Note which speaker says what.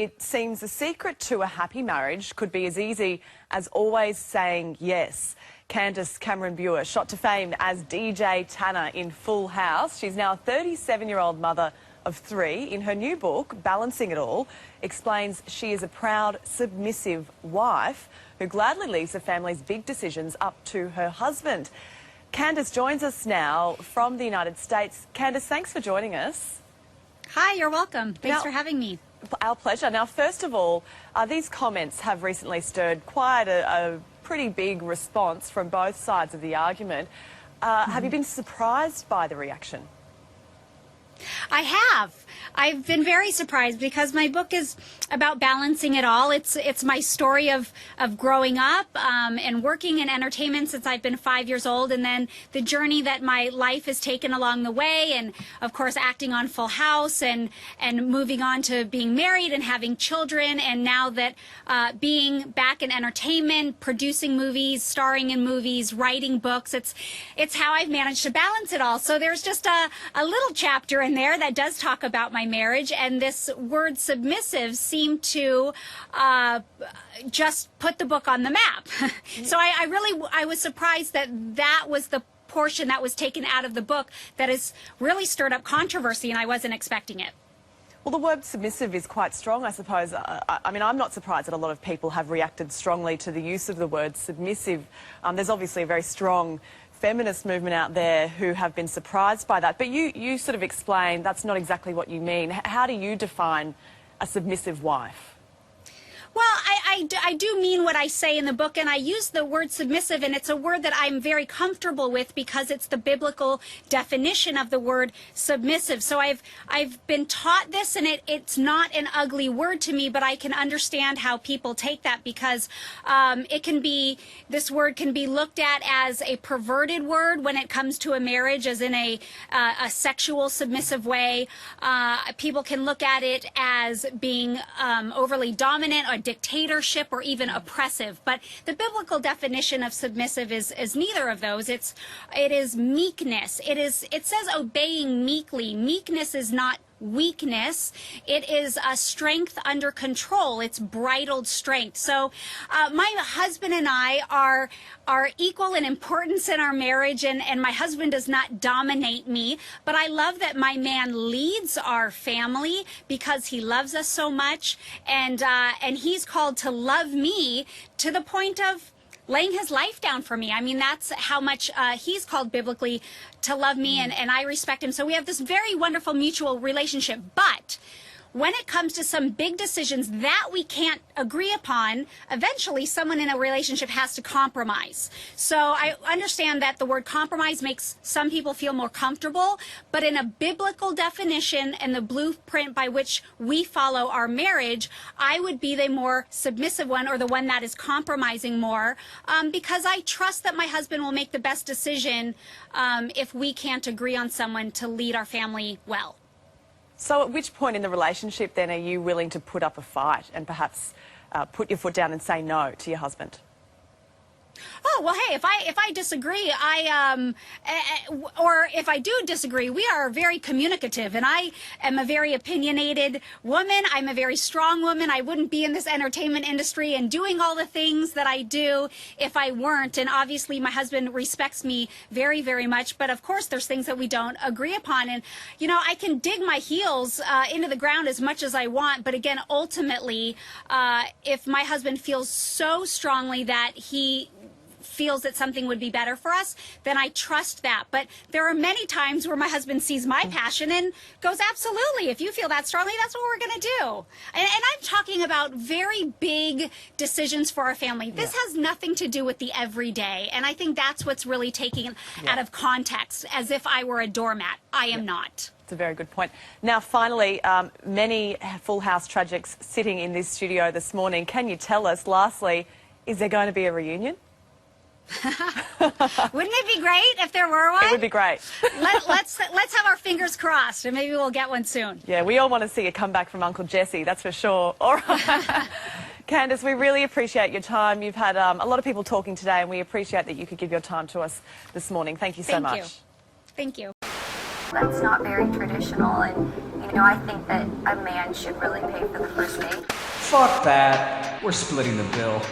Speaker 1: it seems the secret to a happy marriage could be as easy as always saying yes. Candace Bure, shot to fame as DJ Tanner in Full House. She's now a 37-year-old mother of 3. In her new book, Balancing It All, explains she is a proud, submissive wife who gladly leaves her family's big decisions up to her husband. Candace joins us now from the United States. Candace, thanks for joining us.
Speaker 2: Hi, you're welcome. Thanks for having me.
Speaker 1: Our pleasure. Now, first of all, these comments have recently stirred quite a pretty big response from both sides of the argument. Have you been surprised by the reaction?
Speaker 2: I have. I've been very surprised because my book is about balancing it all. It's my story of growing up and working in entertainment since I've been 5 years old, and then the journey that my life has taken along the way, and of course acting on Full House and moving on to being married and having children, and now that being back in entertainment, producing movies, starring in movies, writing books. It's how I've managed to balance it all. So there's just a little chapter in there that does talk about my marriage, and this word submissive seemed to just put the book on the map. So I was surprised that was the portion that was taken out of the book that has really stirred up controversy, and I wasn't expecting it.
Speaker 1: Well, the word submissive is quite strong, I suppose. I mean, I'm not surprised that a lot of people have reacted strongly to the use of the word submissive. There's obviously a very strong feminist movement out there who have been surprised by that. But you sort of explain that's not exactly what you mean. How do you define a submissive wife?
Speaker 2: Well, I do mean what I say in the book, and I use the word submissive, and it's a word that I'm very comfortable with because it's the biblical definition of the word submissive. So I've been taught this, and it's not an ugly word to me, but I can understand how people take that because this word can be looked at as a perverted word when it comes to a marriage, as in a sexual submissive way. People can look at it as being overly dominant or dictatorship or even oppressive, but the biblical definition of submissive is neither of those. It is meekness. It says obeying meekly. Meekness is not weakness. It is a strength under control. It's bridled strength. So my husband and I are equal in importance in our marriage, and my husband does not dominate me, but I love that my man leads our family because he loves us so much, and he's called to love me to the point of laying his life down for me. I mean, that's how much he's called biblically to love me, and I respect him. So we have this very wonderful mutual relationship. But when it comes to some big decisions that we can't agree upon, eventually someone in a relationship has to compromise. So I understand that the word compromise makes some people feel more comfortable, but in a biblical definition and the blueprint by which we follow our marriage, I would be the more submissive one, or the one that is compromising more, because I trust that my husband will make the best decision if we can't agree on someone to lead our family well.
Speaker 1: So at which point in the relationship then are you willing to put up a fight and perhaps put your foot down and say no to your husband?
Speaker 2: Oh, well, hey, if I disagree, or if I do disagree, we are very communicative, and I am a very opinionated woman. I'm a very strong woman. I wouldn't be in this entertainment industry and doing all the things that I do if I weren't. And obviously my husband respects me very, very much. But of course there's things that we don't agree upon. And, you know, I can dig my heels into the ground as much as I want. But again, ultimately, if my husband feels so strongly that he feels that something would be better for us, then I trust that. But there are many times where my husband sees my passion and goes, absolutely, if you feel that strongly, that's what we're going to do. And I'm talking about very big decisions for our family. This has nothing to do with the everyday, and I think that's what's really taken out of context, as if I were a doormat. I am not.
Speaker 1: It's a very good point. Now, finally, many Full House tragics sitting in this studio this morning. Can you tell us, lastly, is there going to be a reunion?
Speaker 2: Wouldn't it be great if there were one?
Speaker 1: It would be great.
Speaker 2: Let's have our fingers crossed, and maybe we'll get one soon.
Speaker 1: Yeah, we all want to see a comeback from Uncle Jesse, that's for sure. All right. Candace, we really appreciate your time. You've had a lot of people talking today, and we appreciate that you could give your time to us this morning. Thank you so much.
Speaker 2: Thank you.
Speaker 3: That's not very traditional, and You know, I think that a man should really pay for the first date.
Speaker 4: Fuck that. We're splitting the bill.